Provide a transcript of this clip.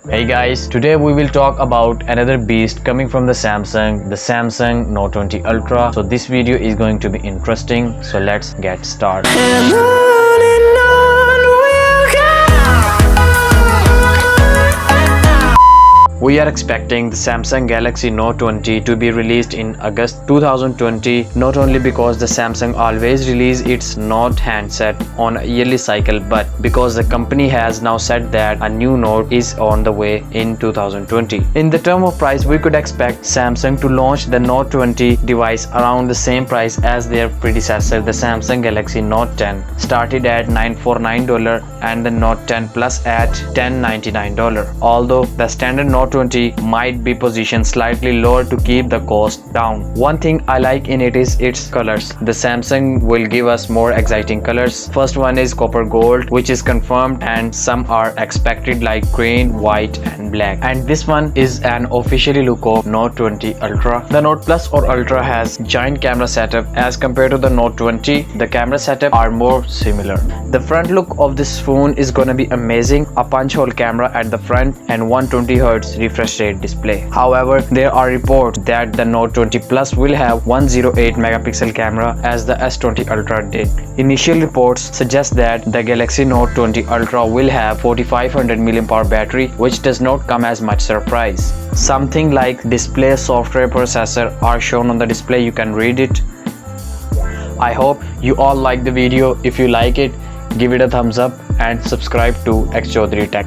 Hey guys, today we will talk about another beast coming from the Samsung Note 20 Ultra. So this video is going to be interesting. So let's get started. We are expecting the Samsung Galaxy Note 20 to be released in August 2020, not only because the Samsung always release its Note handset on a yearly cycle, but because the company has now said that a new Note is on the way in 2020. In the term of price, we could expect Samsung to launch the Note 20 device around the same price as their predecessor, the Samsung Galaxy Note 10, started at $949 and the Note 10 Plus at $1,099. Although the standard Note 20 might be positioned slightly lower to keep the cost down. One thing I like in it is its colors. The Samsung will give us more exciting colors. First one is copper gold, which is confirmed, and some are expected like green, white and black. And this one is an officially look of Note 20 Ultra. The Note Plus or Ultra has giant camera setup as compared to the Note 20. The camera setup are more similar. The front look of this phone is gonna be amazing. A punch hole camera at the front and 120Hz refresh rate display. However, there are reports that the Note 20 Plus will have 108 megapixel camera as the S20 Ultra did. Initial reports suggest that the Galaxy Note 20 Ultra will have 4500 mAh battery, which does not come as much surprise. Something like display software processor are shown on the display. You can read it. I hope you all like the video. If you like it, give it a thumbs up and subscribe to Xhaudhry Tech.